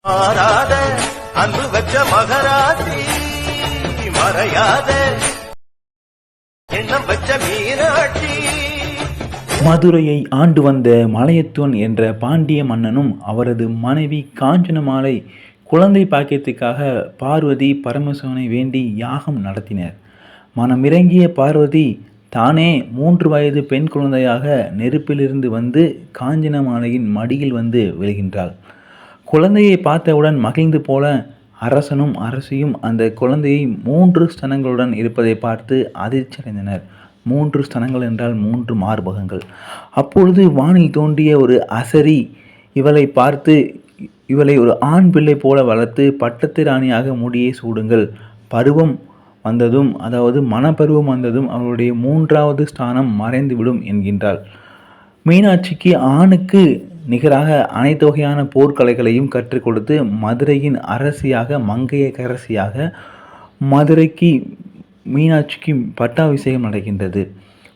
மாறாத அன்பு வச்ச மகராசி மறையாத எண்ணம் வச்ச மீனாட்சி. மதுரையை ஆண்டு வந்த மலையத்துவன் என்ற பாண்டிய மன்னனும் அவரது மனைவி காஞ்சனமாலை குழந்தை பாக்கியத்துக்காக பார்வதி பரமசிவனை வேண்டி யாகம் நடத்தினர். மனமிறங்கிய பார்வதி தானே 3 வயது பெண் குழந்தையாக நெருப்பிலிருந்து வந்து காஞ்சனமாலையின் மடியில் வந்து விழுகின்றாள். குழந்தையை பார்த்தவுடன் மகிழ்ந்து போல அரசனும் அரசியும் அந்த குழந்தையை 3 ஸ்தனங்களுடன் இருப்பதை பார்த்து அதிர்ச்சியடைந்தனர். 3 ஸ்தனங்கள் என்றால் 3 மார்பகங்கள். அப்பொழுது வானில் தோன்றிய ஒரு அசரி இவளை பார்த்து, இவளை ஒரு ஆண் பிள்ளை போல வளர்த்து பட்டத்து ராணியாக முடியை சூடுங்கள். பருவம் வந்ததும், அதாவது மனப்பருவம் வந்ததும் அவளுடைய 3வது ஸ்தானம் மறைந்துவிடும் என்கின்றாள். மீனாட்சிக்கு ஆணுக்கு நிகராக அனைத்து வகையான போர்க்கலைகளையும் கற்றுக் கொடுத்து மதுரையின் அரசியாக, மங்கையரசியாக மதுரைக்கு மீனாட்சிக்கு பட்டாபிஷேகம் நடக்கின்றது.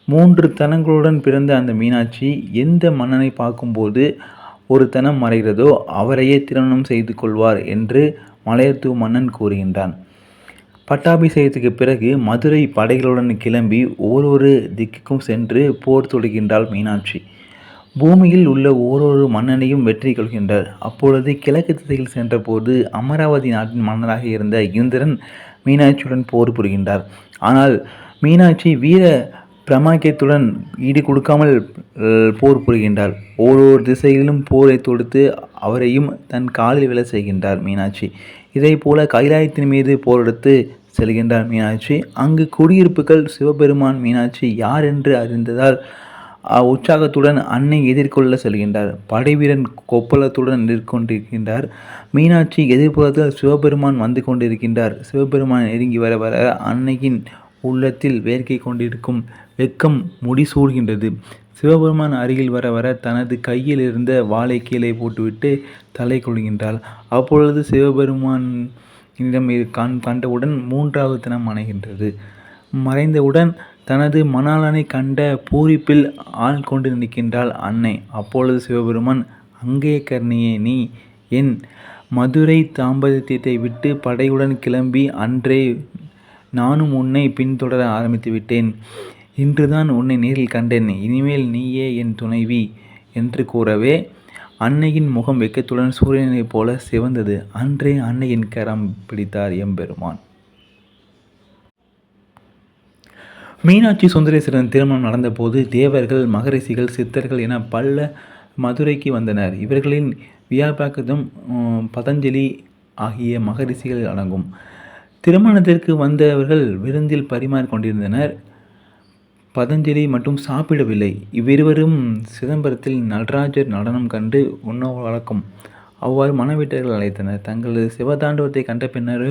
3 தனங்களுடன் பிறந்த அந்த மீனாட்சி எந்த மன்னனை பார்க்கும்போது ஒரு தனம் மறைகிறதோ அவரையே திருமணம் செய்து கொள்வார் என்று மலையத்துவ மன்னன் கூறுகின்றான். பட்டாபிஷேகத்துக்கு பிறகு மதுரை படைகளுடன் கிளம்பி ஓரொரு திக்குக்கும் சென்று போர் தொடுகின்றாள் மீனாட்சி. பூமியில் உள்ள ஓரொரு மன்னனையும் வெற்றி கொள்கின்றார். அப்பொழுது கிழக்கு திசையில் சென்றபோது அமராவதி நாட்டின் மன்னராக இருந்த இந்திரன் மீனாட்சியுடன் போர் புரிகின்றார். ஆனால் மீனாட்சி வீர பிரமாக்கியத்துடன் ஈடு கொடுக்காமல் போர் புரிகின்றார். ஓரொரு திசையிலும் போரை தொடுத்து அவரையும் தன் காலில் விழ செய்கின்றார் மீனாட்சி. இதே போல கைலாயத்தின் மீது போரெடுத்து செல்கின்றார் மீனாட்சி. அங்கு குடியிருப்புகள் சிவபெருமான் மீனாட்சி யார் என்று அறிந்ததால் உற்சாகத்துடன் அன்னை எதிர்கொள்ள செல்கின்றார். படைவீரன் கொப்பளத்துடன் நிற்கொண்டிருக்கின்றார். மீனாட்சி எதிர்ப்புறத்தில் சிவபெருமான் வந்து கொண்டிருக்கின்றார். சிவபெருமான் நெருங்கி வர வர அன்னையின் உள்ளத்தில் வேர்க்கை கொண்டிருக்கும் வெக்கம் முடிசூழ்கின்றது. சிவபெருமான் அருகில் வர வர தனது கையில் இருந்த வாளை கீழே போட்டுவிட்டு தலை கொள்கின்றாள். அப்பொழுது சிவபெருமானிடம் கண்டவுடன் 3வது தினம் மறைகின்றது. மறைந்தவுடன் தனது மணாளனை கண்ட பூரிப்பில் ஆள் கொண்டு நிற்கின்றாள் அன்னை. அப்பொழுது சிவபெருமான், அங்கேயகர்ணியே, நீ என் மதுரை தாம்பத்தியத்தை விட்டு படையுடன் கிளம்பி அன்றே நானும் உன்னை பின்தொடர ஆரம்பித்து விட்டேன். இன்றுதான் உன்னை நேரில் கண்டேன். இனிமேல் நீயே என் துணைவி என்று கூறவே அன்னையின் முகம் வெக்கத்துடன் சூரியனைப் போல சிவந்தது. அன்றே அன்னையின் கரம் பிடித்தார் எம்பெருமான். மீனாட்சி சுந்தரேஸ்வரன் திருமணம் நடந்தபோது தேவர்கள், மகரிஷிகள், சித்தர்கள் என பல மதுரைக்கு வந்தனர். இவர்களின் வியாபாக்கதும் பதஞ்சலி ஆகிய மகரிஷிகள் அடங்கும். திருமணத்திற்கு வந்தவர்கள் விருந்தில் பரிமாறிக்கொண்டிருந்தனர். பதஞ்சலி மட்டும் சாப்பிடவில்லை. இவ்விருவரும் சிதம்பரத்தில் நடராஜர் நடனம் கண்டு உண்ண வழக்கம். அவ்வாறு மணவீட்டர்கள் அழைத்தனர். தங்களது சிவதாண்டவத்தை கண்ட பின்னர்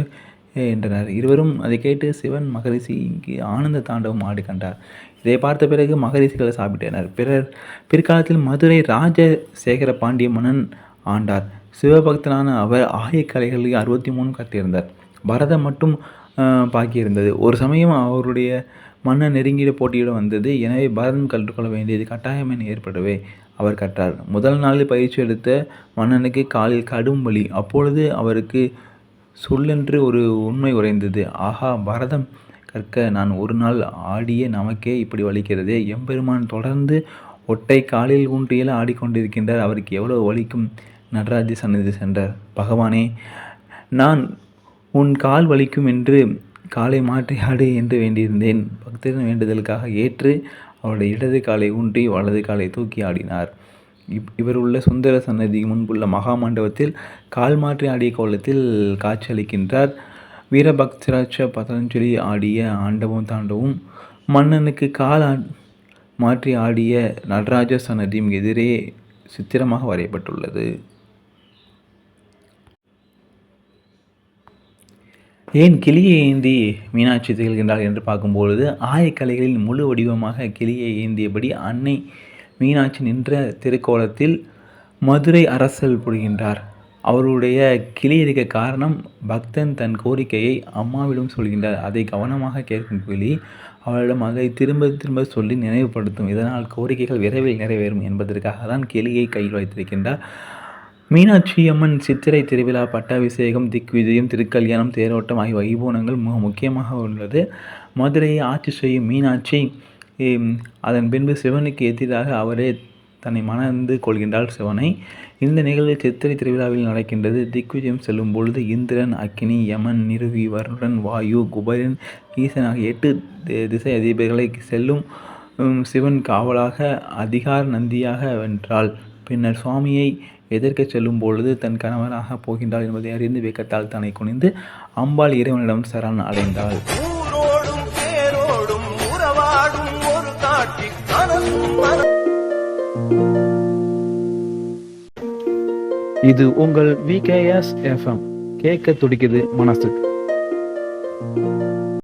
என்றனர். இருவரும் அதை கேட்டு சிவன் மகரிஷி இங்கு ஆனந்த தாண்டவம் ஆடி கண்டார். இதை பார்த்த பிறகு மகரிஷிகளை சாப்பிட்டனர். பிற்காலத்தில் மதுரை ராஜசேகர பாண்டிய மன்னன் ஆண்டார். சிவபக்தனான அவர் ஆயக்கலைகளில் 63 கற்றிருந்தார். பரதம் மட்டும் பாக்கியிருந்தது. ஒரு சமயம் அவருடைய மன்னன் நெருங்கிய போட்டியிட வந்தது. எனவே பரதம் கற்றுக்கொள்ள வேண்டியது கட்டாயம் என ஏற்படவே அவர் கற்றார். முதல் நாளில் பயிற்சி எடுத்த மன்னனுக்கு காலில் கடும் வலி. அப்பொழுது அவருக்கு சொல்லென்று ஒரு உண்மை உறைந்தது. ஆஹா, பரதம் கற்க நான் ஒரு நாள் ஆடிய நமக்கே இப்படி வலிக்கிறதே. எம்பெருமான் தொடர்ந்து ஒட்டை காலில் ஊன்றியெல்லாம் ஆடிக்கொண்டிருக்கின்றார். அவருக்கு எவ்வளவு வலிக்கும். நடராஜ சன்னதி சென்றார். பகவானே, நான் உன் கால் வலிக்கும் என்று காலை மாற்றி ஆடு என்று வேண்டியிருந்தேன். பக்தரின் வேண்டுதலுக்காக ஏற்று அவருடைய இடது காலை ஊன்றி வலது காலை தூக்கி ஆடினார். இவர் உள்ள சுந்தர சன்னதி முன்புள்ள மகாமண்டபத்தில் கால் மாற்றி ஆடிய கோலத்தில் காட்சியளிக்கின்றார். வீரபக்தராட்ச பதஞ்சலி ஆடிய ஆண்டவம் தாண்டவும், மன்னனுக்கு கால் மாற்றி ஆடிய நடராஜ சன்னதியும் எதிரே சித்திரமாக வரையப்பட்டுள்ளது. ஏன் கிளியை ஏந்தி மீனாட்சி திகழ்கின்றாள் என்று பார்க்கும்பொழுது, ஆயக்கலைகளின் முழு வடிவமாக கிளியை ஏந்தியபடி அன்னை மீனாட்சி நின்ற திருக்கோலத்தில் மதுரை அரசல் புரிகின்றார். அவருடைய கிளி இருக்க காரணம், பக்தன் தன் கோரிக்கையை அம்மாவிடம் சொல்கின்றார். அதை கவனமாக கேட்கும் கிளி அவளிடம் அதை திரும்ப திரும்ப சொல்லி நினைவுபடுத்தும். இதனால் கோரிக்கைகள் விரைவில் நிறைவேறும் என்பதற்காக தான் கிளியை கையில் வைத்திருக்கின்றார். மீனாட்சி அம்மன் சித்திரை திருவிழா, பட்டாபிஷேகம், திக்விஜயம், திருக்கல்யாணம், தேரோட்டம் ஆகிய வைபவங்கள் மிக முக்கியமாக உள்ளது. மதுரையை ஆட்சி செய்யும் மீனாட்சி அதன் பின்பு சிவனுக்கு எதிராக அவரே தன்னை மணந்து கொள்கின்றாள் சிவனை. இந்த நிகழ்வு சித்திரை திருவிழாவில் நடக்கின்றது. திக்விஜயம் செல்லும் பொழுது இந்திரன், அக்கினி, யமன், நிருவி, வருடன், வாயு, குபேரன், ஈசன் ஆகிய 8 திசை அதிபதிகளை செல்லும் சிவன் காவலாக அதிகார நந்தியாக வென்றாள். பின்னர் சுவாமியை எதிர்க்கச் செல்லும் பொழுது தன் கணவராக போகின்றாள் என்பதை அறிந்து வெட்கத்தால் தன்னை குனிந்து அம்பாள் இறைவனிடம் சரண் அடைந்தாள். ஊரோடும் பேரோடும் உறவாடும் ஒரு காட்சி இது உங்கள் VKS FM. கேட்க துடிக்குது மனசுக்கு.